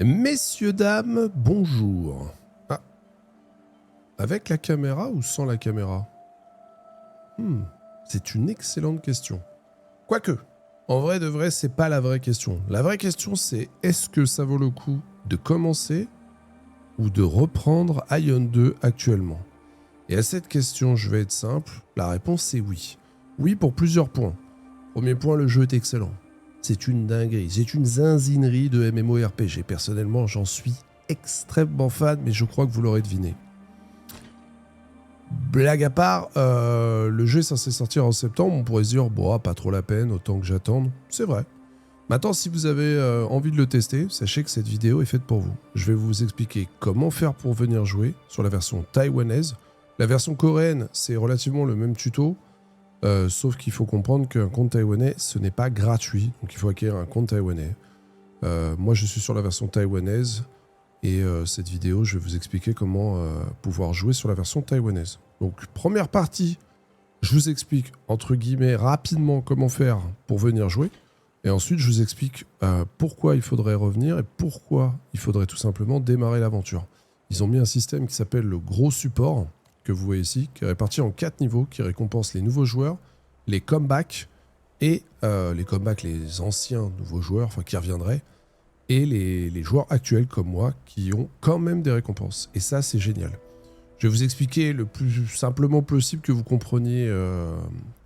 Messieurs, dames, bonjour. Ah, avec la caméra ou sans la caméra? C'est une excellente question. Quoique, en vrai de vrai, c'est pas la vraie question. La vraie question, c'est est-ce que ça vaut le coup de commencer ou de reprendre Ion 2 actuellement? Et à cette question, je vais être simple. La réponse, c'est oui. Oui, pour plusieurs points. Premier point, le jeu est excellent. C'est une dinguerie, c'est une zinzinerie de MMORPG. Personnellement, j'en suis extrêmement fan, mais je crois que vous l'aurez deviné. Blague à part, le jeu est censé sortir en septembre. On pourrait se dire, bon, pas trop la peine, autant que j'attende. C'est vrai. Maintenant, si vous avez envie de le tester, sachez que cette vidéo est faite pour vous. Je vais vous expliquer comment faire pour venir jouer sur la version taïwanaise. La version coréenne, c'est relativement le même tuto. Sauf qu'il faut comprendre qu'un compte taïwanais, ce n'est pas gratuit. Donc il faut acquérir un compte taïwanais. Moi, je suis sur la version taïwanaise. Et cette vidéo, je vais vous expliquer comment pouvoir jouer sur la version taïwanaise. Donc, première partie, je vous explique, entre guillemets, rapidement comment faire pour venir jouer. Et ensuite, je vous explique pourquoi il faudrait revenir et pourquoi il faudrait tout simplement démarrer l'aventure. Ils ont mis un système qui s'appelle le gros support, que vous voyez ici, qui est réparti en 4 niveaux, qui récompense les nouveaux joueurs, les comebacks, et les anciens nouveaux joueurs, enfin qui reviendraient, et les joueurs actuels comme moi, qui ont quand même des récompenses. Et ça, c'est génial. Je vais vous expliquer le plus simplement possible que vous compreniez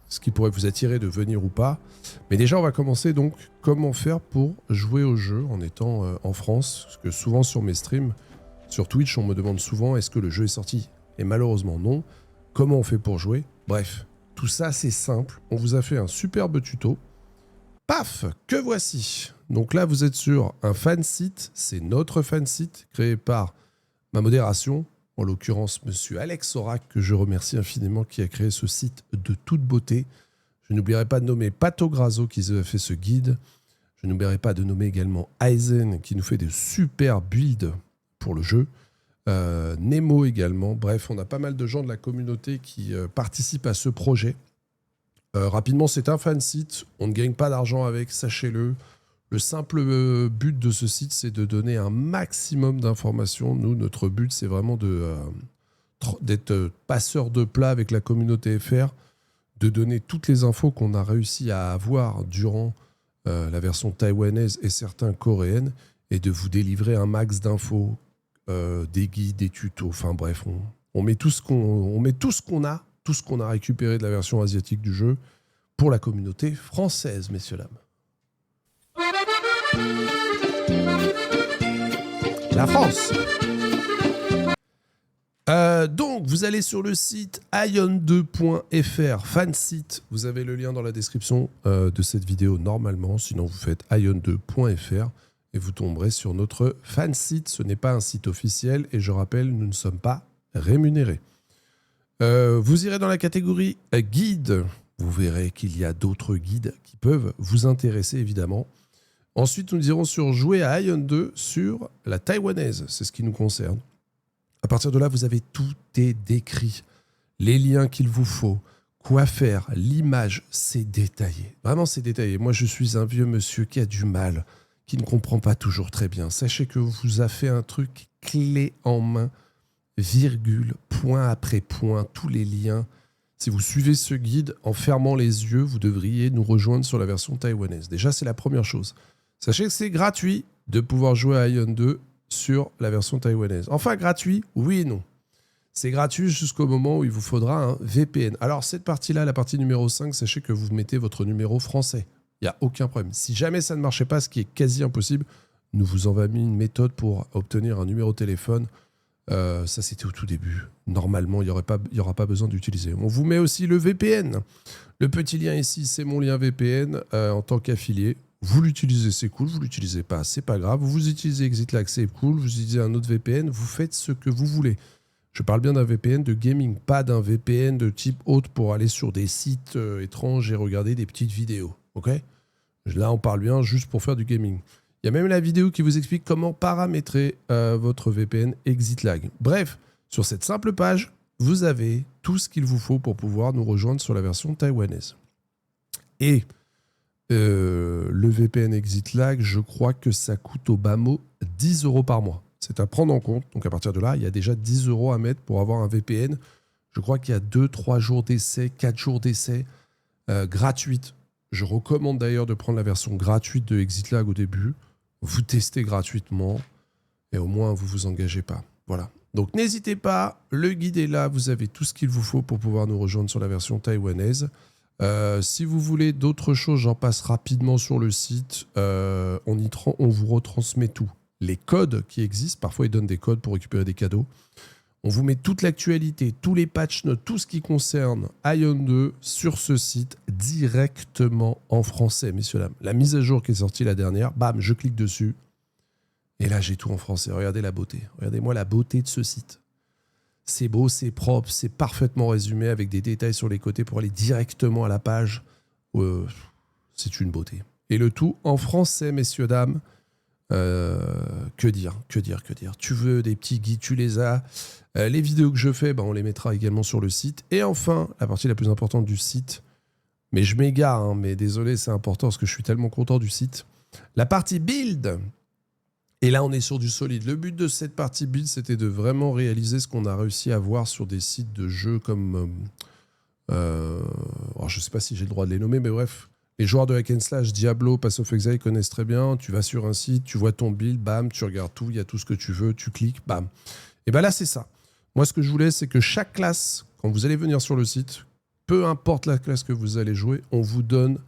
ce qui pourrait vous attirer de venir ou pas. Mais déjà, on va commencer donc comment faire pour jouer au jeu en étant en France. Parce que souvent sur mes streams, sur Twitch, on me demande souvent est-ce que le jeu est sorti? Et malheureusement non. Comment on fait pour jouer? Bref, tout ça c'est simple. On vous a fait un superbe tuto. Paf, que voici. Donc là, vous êtes sur un fan site. C'est notre fan site créé par ma modération, en l'occurrence monsieur Alex Orac, que je remercie infiniment, qui a créé ce site de toute beauté. Je n'oublierai pas de nommer Pato Grasso qui a fait ce guide. Je n'oublierai pas de nommer également Aizen qui nous fait des super builds pour le jeu. Nemo également. Bref, on a pas mal de gens de la communauté qui participent à ce projet. Rapidement, c'est un fan site. On ne gagne pas d'argent avec, sachez-le. Le simple but de ce site, c'est de donner un maximum d'informations. Nous, notre but, c'est vraiment d'être passeur de plat avec la communauté FR, de donner toutes les infos qu'on a réussi à avoir durant la version taïwanaise et certains coréennes, et de vous délivrer un max d'infos, des guides, des tutos. Enfin bref, on met tout ce qu'on a, tout ce qu'on a récupéré de la version asiatique du jeu pour la communauté française, messieurs, dames. La France. Donc, vous allez sur le site ion2.fr, fansite. Vous avez le lien dans la description de cette vidéo normalement. Sinon, vous faites ion2.fr et vous tomberez sur notre fansite. Ce n'est pas un site officiel et je rappelle, nous ne sommes pas rémunérés. Vous irez dans la catégorie guide. Vous verrez qu'il y a d'autres guides qui peuvent vous intéresser, évidemment. Ensuite, nous irons sur jouer à Ion 2 sur la taïwanaise. C'est ce qui nous concerne. À partir de là, vous avez tout est décrit. Les liens qu'il vous faut, quoi faire, l'image, c'est détaillé. Vraiment, c'est détaillé. Moi, je suis un vieux monsieur qui a du mal, qui ne comprend pas toujours très bien. Sachez que vous a fait un truc clé en main, virgule, point après point, tous les liens. Si vous suivez ce guide en fermant les yeux, vous devriez nous rejoindre sur la version taïwanaise. Déjà, c'est la première chose. Sachez que c'est gratuit de pouvoir jouer à Ion 2 sur la version taïwanaise. Enfin, gratuit, oui et non. C'est gratuit jusqu'au moment où il vous faudra un VPN. Alors, cette partie-là, la partie numéro 5, sachez que vous mettez votre numéro français. Il n'y a aucun problème. Si jamais ça ne marchait pas, ce qui est quasi impossible, nous vous avons mis une méthode pour obtenir un numéro de téléphone. Ça, c'était au tout début. Normalement, il n'y aura pas besoin d'utiliser. On vous met aussi le VPN. Le petit lien ici, c'est mon lien VPN en tant qu'affilié. Vous l'utilisez, c'est cool. Vous ne l'utilisez pas, c'est pas grave. Vous utilisez ExitLag, c'est cool. Vous utilisez un autre VPN, vous faites ce que vous voulez. Je parle bien d'un VPN de gaming, pas d'un VPN de type haute pour aller sur des sites étranges et regarder des petites vidéos. Ok ? Là, on parle bien juste pour faire du gaming. Il y a même la vidéo qui vous explique comment paramétrer votre VPN ExitLag. Bref, sur cette simple page, vous avez tout ce qu'il vous faut pour pouvoir nous rejoindre sur la version taïwanaise. Et Le VPN Exit Lag, je crois que ça coûte au bas mot 10 € par mois. C'est à prendre en compte. Donc à partir de là, il y a déjà 10 € à mettre pour avoir un VPN. Je crois qu'il y a 2-3 jours d'essai, 4 jours d'essai gratuite. Je recommande d'ailleurs de prendre la version gratuite de Exit Lag au début. Vous testez gratuitement et au moins vous ne vous engagez pas. Voilà. Donc n'hésitez pas, le guide est là, vous avez tout ce qu'il vous faut pour pouvoir nous rejoindre sur la version taïwanaise. Si vous voulez d'autres choses, j'en passe rapidement sur le site. On vous retransmet tout. Les codes qui existent, parfois ils donnent des codes pour récupérer des cadeaux. On vous met toute l'actualité, tous les patch notes, tout ce qui concerne Ion 2 sur ce site directement en français, messieurs, dames. La mise à jour qui est sortie la dernière, bam, je clique dessus. Et là, j'ai tout en français. Regardez la beauté. Regardez-moi la beauté de ce site. C'est beau, c'est propre, c'est parfaitement résumé avec des détails sur les côtés pour aller directement à la page. C'est une beauté. Et le tout en français, messieurs, dames. Que dire. Tu veux des petits guides, tu les as. Les vidéos que je fais, on les mettra également sur le site. Et enfin, la partie la plus importante du site, mais je m'égare, hein, mais désolé, c'est important parce que je suis tellement content du site. La partie build. Et là, on est sur du solide. Le but de cette partie build, c'était de vraiment réaliser ce qu'on a réussi à voir sur des sites de jeux comme... alors je ne sais pas si j'ai le droit de les nommer, mais bref. Les joueurs de Hack and Slash, Diablo, Pass of Exile connaissent très bien. Tu vas sur un site, tu vois ton build, bam, tu regardes tout, il y a tout ce que tu veux, tu cliques, bam. Et bien là, c'est ça. Moi, ce que je voulais, c'est que chaque classe, quand vous allez venir sur le site, peu importe la classe que vous allez jouer, on vous donne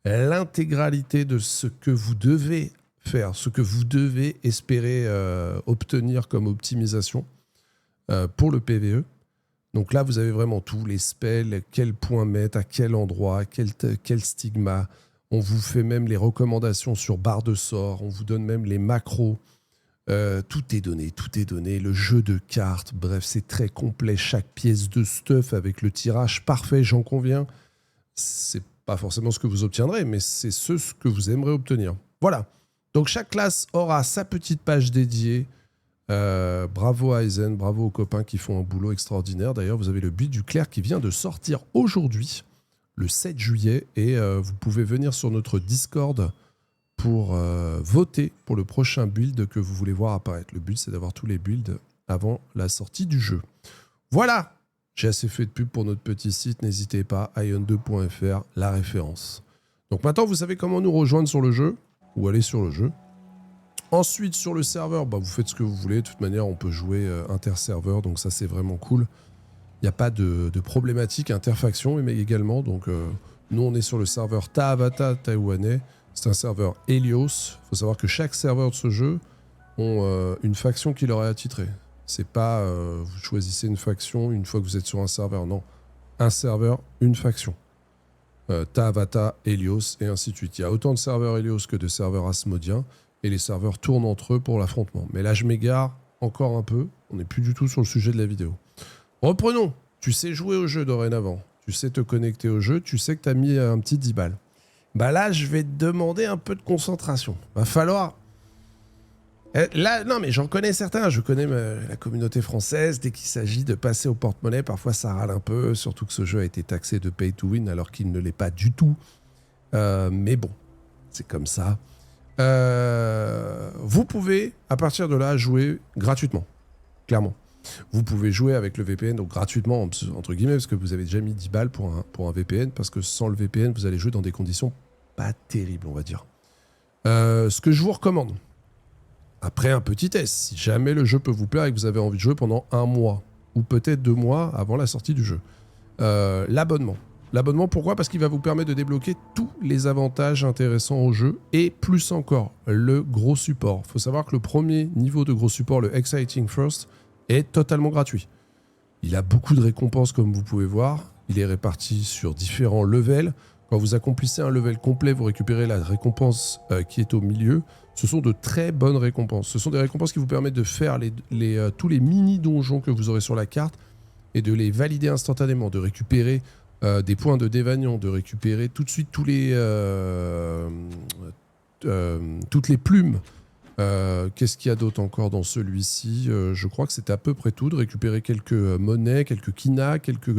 l'intégralité de ce que vous devez faire, ce que vous devez espérer obtenir comme optimisation pour le PvE. Donc là, vous avez vraiment tout, les spells, quel point mettre, à quel endroit, quel stigma. On vous fait même les recommandations sur barre de sort, on vous donne même les macros. Tout est donné, le jeu de cartes, bref, c'est très complet. Chaque pièce de stuff avec le tirage parfait, j'en conviens. C'est pas forcément ce que vous obtiendrez, mais c'est ce que vous aimerez obtenir. Voilà. Donc chaque classe aura sa petite page dédiée. Bravo à Aizen, bravo aux copains qui font un boulot extraordinaire. D'ailleurs, vous avez le build du clerc qui vient de sortir aujourd'hui, le 7 juillet, et vous pouvez venir sur notre Discord pour voter pour le prochain build que vous voulez voir apparaître. Le but, c'est d'avoir tous les builds avant la sortie du jeu. Voilà, j'ai assez fait de pub pour notre petit site. N'hésitez pas, ion2.fr, la référence. Donc maintenant, vous savez comment nous rejoindre sur le jeu, ou aller sur le jeu. Ensuite, sur le serveur, vous faites ce que vous voulez. De toute manière, on peut jouer inter-serveur, donc ça, c'est vraiment cool. Il n'y a pas de problématique interfaction, mais également. Donc, nous, on est sur le serveur Tahavata taïwanais. C'est un serveur Helios. Il faut savoir que chaque serveur de ce jeu ont une faction qui leur est attitrée. C'est pas vous choisissez une faction une fois que vous êtes sur un serveur. Non, un serveur, une faction. Tahavata, Helios, et ainsi de suite. Il y a autant de serveurs Helios que de serveurs Asmodiens. Et les serveurs tournent entre eux pour l'affrontement. Mais là, je m'égare encore un peu. On n'est plus du tout sur le sujet de la vidéo. Reprenons. Tu sais jouer au jeu dorénavant. Tu sais te connecter au jeu. Tu sais que tu as mis un petit 10 balles. Là, je vais te demander un peu de concentration. Va falloir... Là, non, mais j'en connais certains. Je connais la communauté française. Dès qu'il s'agit de passer au porte-monnaie, parfois ça râle un peu. Surtout que ce jeu a été taxé de pay to win alors qu'il ne l'est pas du tout. Mais bon, c'est comme ça. Vous pouvez, à partir de là, jouer gratuitement. Clairement. Vous pouvez jouer avec le VPN, donc gratuitement, entre guillemets, parce que vous avez déjà mis 10 balles pour un VPN, parce que sans le VPN, vous allez jouer dans des conditions pas terribles, on va dire. Ce que je vous recommande, après un petit test, si jamais le jeu peut vous plaire et que vous avez envie de jouer pendant 1 mois, ou peut-être 2 mois avant la sortie du jeu, l'abonnement. L'abonnement, pourquoi? Parce qu'il va vous permettre de débloquer tous les avantages intéressants au jeu et plus encore, le gros support. Il faut savoir que le premier niveau de gros support, le Exciting First, est totalement gratuit. Il a beaucoup de récompenses comme vous pouvez voir. Il est réparti sur différents levels. Quand vous accomplissez un level complet, vous récupérez la récompense qui est au milieu. Ce sont de très bonnes récompenses. Ce sont des récompenses qui vous permettent de faire tous les mini-donjons que vous aurez sur la carte et de les valider instantanément, de récupérer des points de dévanion, de récupérer tout de suite toutes les plumes. Qu'est-ce qu'il y a d'autre encore dans celui-ci? Je crois que c'est à peu près tout, de récupérer quelques monnaies, quelques kina, quelques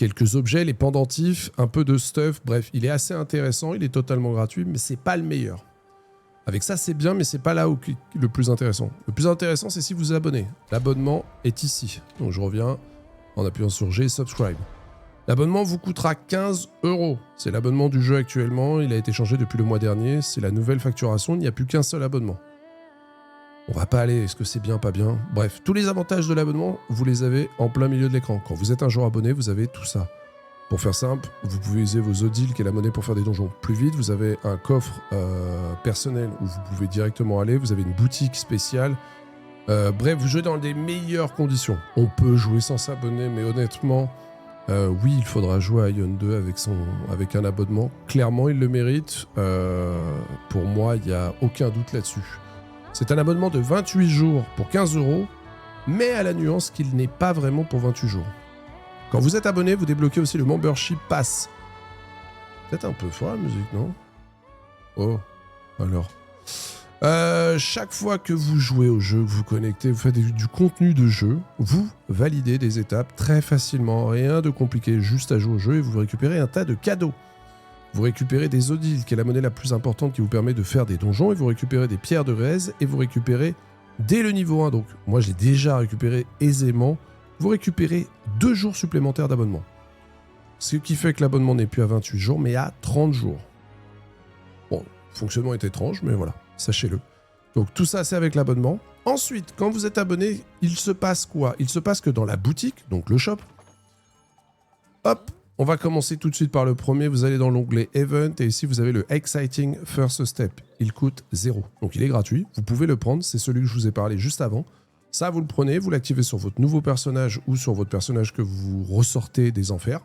quelques objets, les pendentifs, un peu de stuff. Bref, il est assez intéressant, il est totalement gratuit, mais c'est pas le meilleur. Avec ça, c'est bien, mais c'est pas là où le plus intéressant. Le plus intéressant, c'est si vous vous abonnez. L'abonnement est ici. Donc je reviens en appuyant sur G, subscribe. L'abonnement vous coûtera 15 €. C'est l'abonnement du jeu actuellement. Il a été changé depuis le mois dernier. C'est la nouvelle facturation. Il n'y a plus qu'un seul abonnement. On va pas aller, est-ce que c'est bien, pas bien? Bref, tous les avantages de l'abonnement, vous les avez en plein milieu de l'écran. Quand vous êtes un joueur abonné, vous avez tout ça. Pour faire simple, vous pouvez user vos Odile, qui est la monnaie pour faire des donjons plus vite. Vous avez un coffre personnel où vous pouvez directement aller. Vous avez une boutique spéciale. Bref, vous jouez dans des meilleures conditions. On peut jouer sans s'abonner, mais honnêtement, oui, il faudra jouer à Ion 2 avec un abonnement. Clairement, il le mérite. Pour moi, il n'y a aucun doute là-dessus. C'est un abonnement de 28 jours pour 15 €, mais à la nuance qu'il n'est pas vraiment pour 28 jours. Quand vous êtes abonné, vous débloquez aussi le Membership Pass. Peut-être un peu fort la musique, non? Oh, alors. Chaque fois que vous jouez au jeu, que vous connectez, vous faites du contenu de jeu, vous validez des étapes très facilement. Rien de compliqué, juste à jouer au jeu et vous récupérez un tas de cadeaux. Vous récupérez des Odiles, qui est la monnaie la plus importante qui vous permet de faire des donjons, et vous récupérez des pierres de raise, et vous récupérez dès le niveau 1. Donc, moi, je l'ai déjà récupéré aisément. Vous récupérez 2 jours supplémentaires d'abonnement. Ce qui fait que l'abonnement n'est plus à 28 jours, mais à 30 jours. Bon, le fonctionnement est étrange, mais voilà, sachez-le. Donc, tout ça, c'est avec l'abonnement. Ensuite, quand vous êtes abonné, il se passe quoi? Il se passe que dans la boutique, donc le shop, hop, on va commencer tout de suite par le premier. Vous allez dans l'onglet Event et ici, vous avez le Exciting First Step. Il coûte 0. Donc, il est gratuit. Vous pouvez le prendre. C'est celui que je vous ai parlé juste avant. Ça, vous le prenez, vous l'activez sur votre nouveau personnage ou sur votre personnage que vous ressortez des enfers.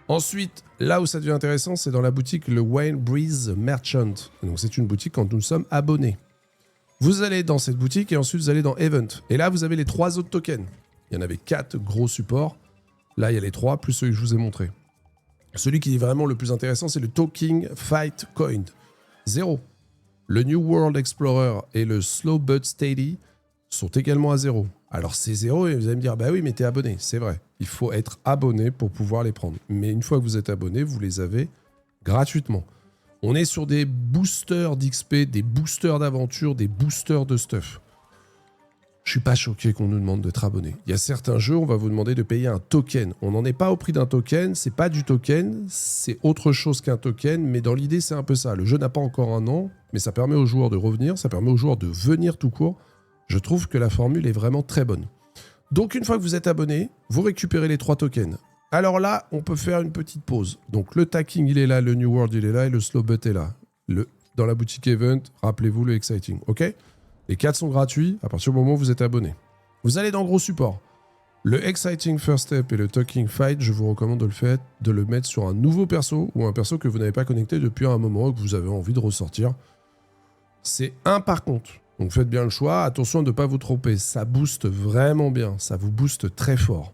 Ensuite, là où ça devient intéressant, c'est dans la boutique le Wayne Breeze Merchant. Donc, c'est une boutique quand nous sommes abonnés. Vous allez dans cette boutique et ensuite, vous allez dans Event. Et là, vous avez les 3 autres tokens. Il y en avait 4 gros supports. Là, il y a les 3, plus celui que je vous ai montré. Celui qui est vraiment le plus intéressant, c'est le Talking Fight Coin. 0. Le New World Explorer et le Slow But Steady sont également à 0. Alors, c'est 0 et vous allez me dire, bah oui, mais t'es abonné. C'est vrai. Il faut être abonné pour pouvoir les prendre. Mais une fois que vous êtes abonné, vous les avez gratuitement. On est sur des boosters d'XP, des boosters d'aventure, des boosters de stuff. Je suis pas choqué qu'on nous demande d'être abonné. Il y a certains jeux, on va vous demander de payer un token. On n'en est pas au prix d'un token, c'est pas du token, c'est autre chose qu'un token, mais dans l'idée, c'est un peu ça. Le jeu n'a pas encore un an, mais ça permet aux joueurs de revenir, ça permet aux joueurs de venir tout court. Je trouve que la formule est vraiment très bonne. Donc, une fois que vous êtes abonné, vous récupérez les 3 tokens. Alors là, on peut faire une petite pause. Donc, le Tacking, il est là, le New World, il est là, et le Slow But est là. Dans la boutique Event, rappelez-vous le Exciting, ok ? Les 4 sont gratuits à partir du moment où vous êtes abonné. Vous allez dans Gros Support. Le Exciting First Step et le Talking Fight, je vous recommande de le mettre sur un nouveau perso ou un perso que vous n'avez pas connecté depuis un moment et que vous avez envie de ressortir. C'est un par contre. Donc faites bien le choix. Attention de ne pas vous tromper. Ça booste vraiment bien. Ça vous booste très fort.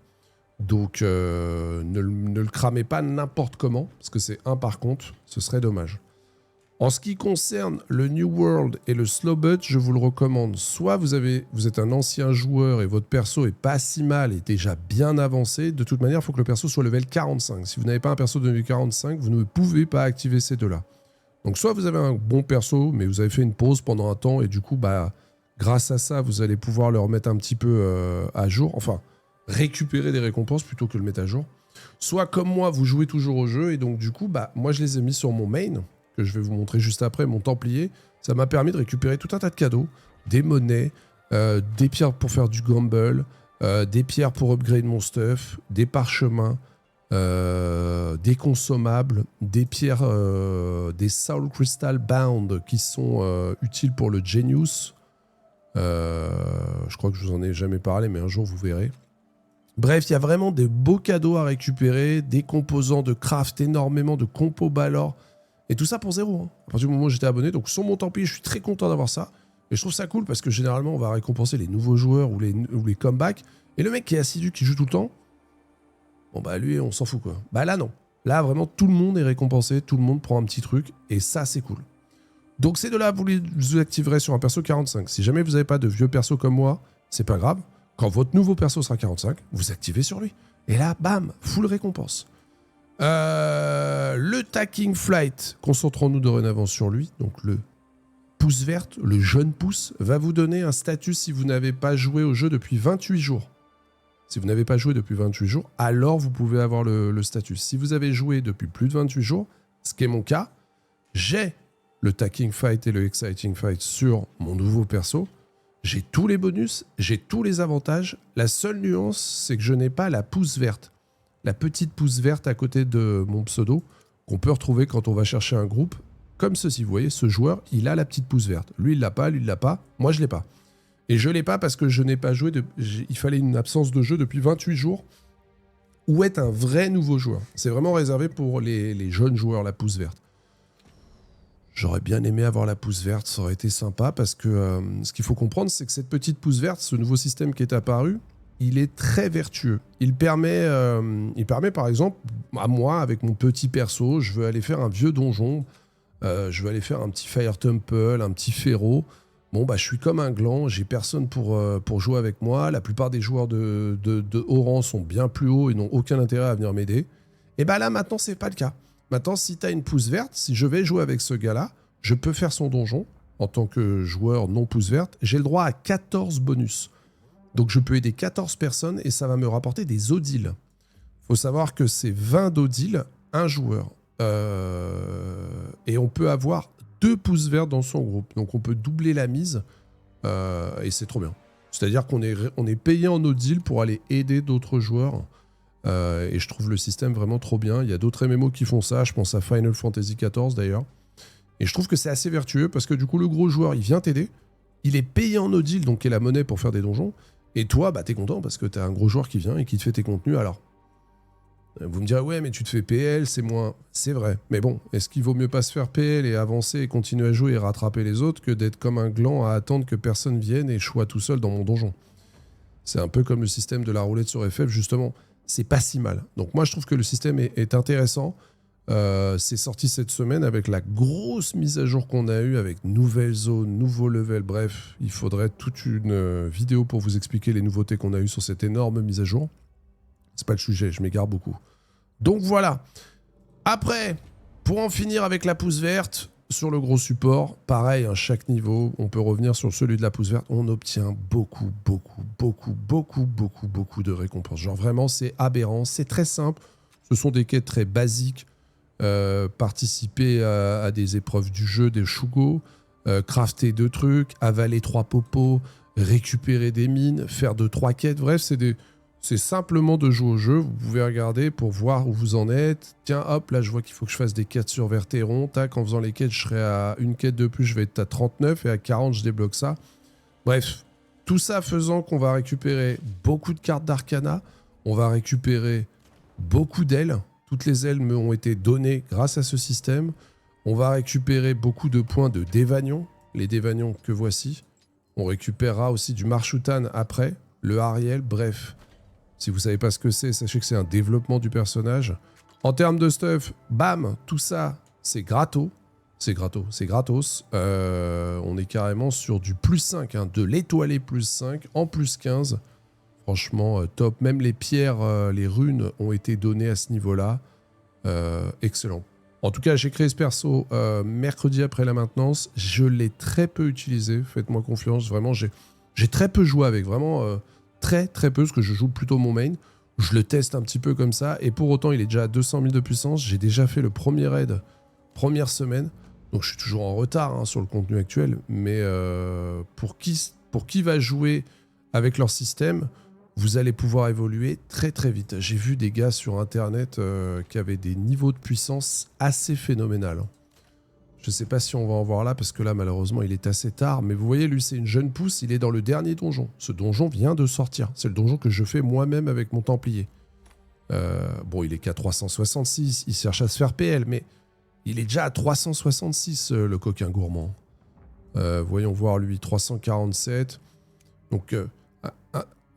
Donc ne le cramez pas n'importe comment parce que c'est un par contre. Ce serait dommage. En ce qui concerne le New World et le Slow But, je vous le recommande. Soit vous êtes un ancien joueur et votre perso est pas si mal et déjà bien avancé. De toute manière, il faut que le perso soit level 45. Si vous n'avez pas un perso de level 45, vous ne pouvez pas activer ces deux-là. Donc soit vous avez un bon perso, mais vous avez fait une pause pendant un temps et du coup, grâce à ça, vous allez pouvoir le remettre un petit peu à jour. Enfin, récupérer des récompenses plutôt que le mettre à jour. Soit comme moi, vous jouez toujours au jeu et donc du coup, moi je les ai mis sur mon main, que je vais vous montrer juste après, mon Templier. Ça m'a permis de récupérer tout un tas de cadeaux, des monnaies, des pierres pour faire du gamble, des pierres pour upgrade mon stuff, des parchemins, des consommables, des pierres, des Soul Crystal Bound qui sont utiles pour le Genius. Je crois que je vous en ai jamais parlé, mais un jour vous verrez. Bref, il y a vraiment des beaux cadeaux à récupérer, des composants de craft, énormément de compos Balor. Et tout ça pour 0. Hein. À partir du moment où j'étais abonné, donc sur mon Templier, je suis très content d'avoir ça. Et je trouve ça cool parce que généralement, on va récompenser les nouveaux joueurs ou les comebacks. Et le mec qui est assidu, qui joue tout le temps, lui, on s'en fout quoi. Là, non. Là, vraiment, tout le monde est récompensé, tout le monde prend un petit truc. Et ça, c'est cool. Donc, ces deux-là, vous les activerez sur un perso 45. Si jamais vous n'avez pas de vieux perso comme moi, c'est pas grave. Quand votre nouveau perso sera 45, vous activez sur lui. Et là, bam, full récompense. Le Taking Flight, concentrons-nous dorénavant sur lui. Donc le pouce verte, le jeune pouce, va vous donner un statut si vous n'avez pas joué au jeu depuis 28 jours. Si vous n'avez pas joué depuis 28 jours, alors vous pouvez avoir le statut. Si vous avez joué depuis plus de 28 jours, ce qui est mon cas, j'ai le Taking Fight et le Exciting Fight sur mon nouveau perso. J'ai tous les bonus, j'ai tous les avantages. La seule nuance, c'est que je n'ai pas la pouce verte. La petite pouce verte à côté de mon pseudo, qu'on peut retrouver quand on va chercher un groupe. Comme ceci, vous voyez, ce joueur, il a la petite pouce verte. Lui, il l'a pas, lui, il l'a pas. Moi, je l'ai pas. Et je l'ai pas parce que je n'ai pas joué. Il fallait une absence de jeu depuis 28 jours. Où est un vrai nouveau joueur? C'est vraiment réservé pour les jeunes joueurs, la pouce verte. J'aurais bien aimé avoir la pouce verte, ça aurait été sympa parce que ce qu'il faut comprendre, c'est que cette petite pouce verte, ce nouveau système qui est apparu, il est très vertueux. Il permet par exemple, à moi, avec mon petit perso, je veux aller faire un vieux donjon, je veux aller faire un petit Fire Temple, un petit Féro. Bon, bah, je suis comme un gland, j'ai personne pour jouer avec moi. La plupart des joueurs de haut rang sont bien plus hauts et n'ont aucun intérêt à venir m'aider. Et bah là, maintenant, c'est pas le cas. Maintenant, si tu as une pouce verte, si je vais jouer avec ce gars-là, je peux faire son donjon en tant que joueur non pouce verte. J'ai le droit à 14 bonus. Donc, je peux aider 14 personnes et ça va me rapporter des odiles. Il faut savoir que c'est 20 d'odiles, un joueur. Et on peut avoir 2 pouces verts dans son groupe. Donc, on peut doubler la mise et c'est trop bien. C'est-à-dire qu'on est payé en odile pour aller aider d'autres joueurs. Et je trouve le système vraiment trop bien. Il y a d'autres MMO qui font ça. Je pense à Final Fantasy XIV d'ailleurs. Et je trouve que c'est assez vertueux parce que du coup, le gros joueur, il vient t'aider. Il est payé en odile, donc qui est la monnaie pour faire des donjons. Et toi, bah, t'es content parce que t'as un gros joueur qui vient et qui te fait tes contenus. Alors, vous me direz, ouais, mais tu te fais PL, c'est moins... C'est vrai. Mais bon, est-ce qu'il vaut mieux pas se faire PL et avancer et continuer à jouer et rattraper les autres que d'être comme un gland à attendre que personne vienne et je sois tout seul dans mon donjon? C'est un peu comme le système de la roulette sur FF, justement. C'est pas si mal. Donc moi, je trouve que le système est intéressant. C'est sorti cette semaine avec la grosse mise à jour qu'on a eue avec nouvelle zone, nouveau level. Bref, il faudrait toute une vidéo pour vous expliquer les nouveautés qu'on a eues sur cette énorme mise à jour. C'est pas le sujet, je m'égare beaucoup. Donc voilà. Après, pour en finir avec la pouce verte, sur le gros support, pareil, à chaque niveau, on peut revenir sur celui de la pouce verte, on obtient beaucoup de récompenses. Genre vraiment, c'est aberrant, c'est très simple. Ce sont des quêtes très basiques. Participer à des épreuves du jeu, des Shugo, crafter 2 trucs, avaler 3 popos, récupérer des mines, faire 2-3 quêtes. Bref, c'est simplement de jouer au jeu. Vous pouvez regarder pour voir où vous en êtes. Tiens, hop, là, je vois qu'il faut que je fasse des quêtes sur Verteron. Tac, en faisant les quêtes, je serai à une quête de plus, je vais être à 39 et à 40, je débloque ça. Bref, tout ça faisant qu'on va récupérer beaucoup de cartes d'Arcana. On va récupérer beaucoup d'ailes. Toutes les ailes me ont été données grâce à ce système. On va récupérer beaucoup de points de Dévanion. Les Dévanions que voici. On récupérera aussi du Marshutan après. Le Ariel, bref. Si vous savez pas ce que c'est, sachez que c'est un développement du personnage. En termes de stuff, bam, tout ça, c'est gratos. C'est gratos. On est carrément sur du plus 5, hein, de l'étoilé plus 5 en plus 15. Franchement, top. Même les pierres, les runes ont été données à ce niveau-là. Excellent. En tout cas, j'ai créé ce perso mercredi après la maintenance. Je l'ai très peu utilisé. Faites-moi confiance. Vraiment, j'ai très peu joué avec. Vraiment, très peu, parce que je joue plutôt mon main. Je le teste un petit peu comme ça. Et pour autant, il est déjà à 200 000 de puissance. J'ai déjà fait le premier raid, première semaine. Donc, je suis toujours en retard hein, sur le contenu actuel. Mais pour qui va jouer avec leur système, vous allez pouvoir évoluer très vite. J'ai vu des gars sur internet qui avaient des niveaux de puissance assez phénoménales. Je ne sais pas si on va en voir là, parce que là, malheureusement, il est assez tard. Mais vous voyez, lui, c'est une jeune pousse, il est dans le dernier donjon. Ce donjon vient de sortir. C'est le donjon que je fais moi-même avec mon Templier. Bon, il est qu'à 366, il cherche à se faire PL, mais il est déjà à 366, le coquin gourmand. Voyons voir, lui, 347. Donc...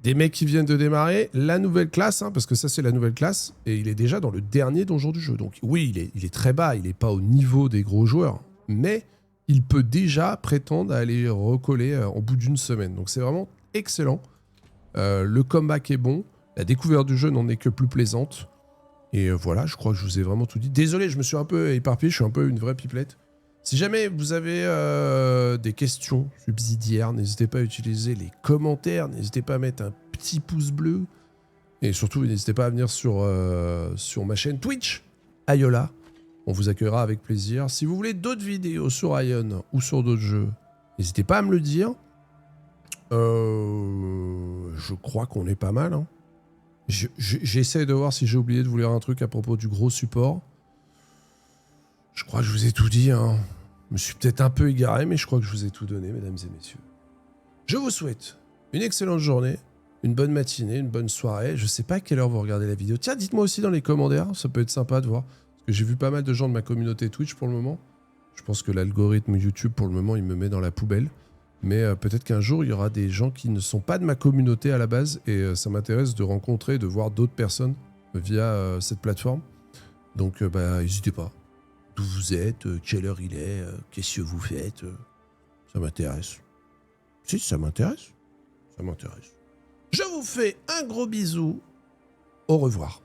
des mecs qui viennent de démarrer la nouvelle classe, hein, parce que ça c'est la nouvelle classe, et il est déjà dans le dernier donjon du jeu. Donc oui, il est très bas, il n'est pas au niveau des gros joueurs, mais il peut déjà prétendre à aller recoller en bout d'une semaine. Donc c'est vraiment excellent. Le comeback est bon, La découverte du jeu n'en est que plus plaisante. Et voilà, je crois que je vous ai vraiment tout dit. Désolé, je me suis un peu éparpillé, je suis un peu une vraie pipelette. Si jamais vous avez des questions subsidiaires, n'hésitez pas à utiliser les commentaires, n'hésitez pas à mettre un petit pouce bleu. Et surtout, n'hésitez pas à venir sur ma chaîne Twitch, Ayola. On vous accueillera avec plaisir. Si vous voulez d'autres vidéos sur Ion ou sur d'autres jeux, n'hésitez pas à me le dire. Je crois qu'on est pas mal. Hein. J'essaie de voir si j'ai oublié de vous lire un truc à propos du gros support. Je crois que je vous ai tout dit. Hein. Je me suis peut-être un peu égaré, mais je crois que je vous ai tout donné, mesdames et messieurs. Je vous souhaite une excellente journée, une bonne matinée, une bonne soirée. Je sais pas à quelle heure vous regardez la vidéo. Tiens, dites-moi aussi dans les commentaires, ça peut être sympa de voir. Parce que j'ai vu pas mal de gens de ma communauté Twitch pour le moment. Je pense que l'algorithme YouTube, pour le moment, il me met dans la poubelle. Mais peut-être qu'un jour, il y aura des gens qui ne sont pas de ma communauté à la base. Et ça m'intéresse de rencontrer, de voir d'autres personnes via cette plateforme. Donc, n'hésitez pas. D'où vous êtes, quelle heure il est, qu'est-ce que vous faites. Ça m'intéresse. Si, ça m'intéresse. Ça m'intéresse. Je vous fais un gros bisou. Au revoir.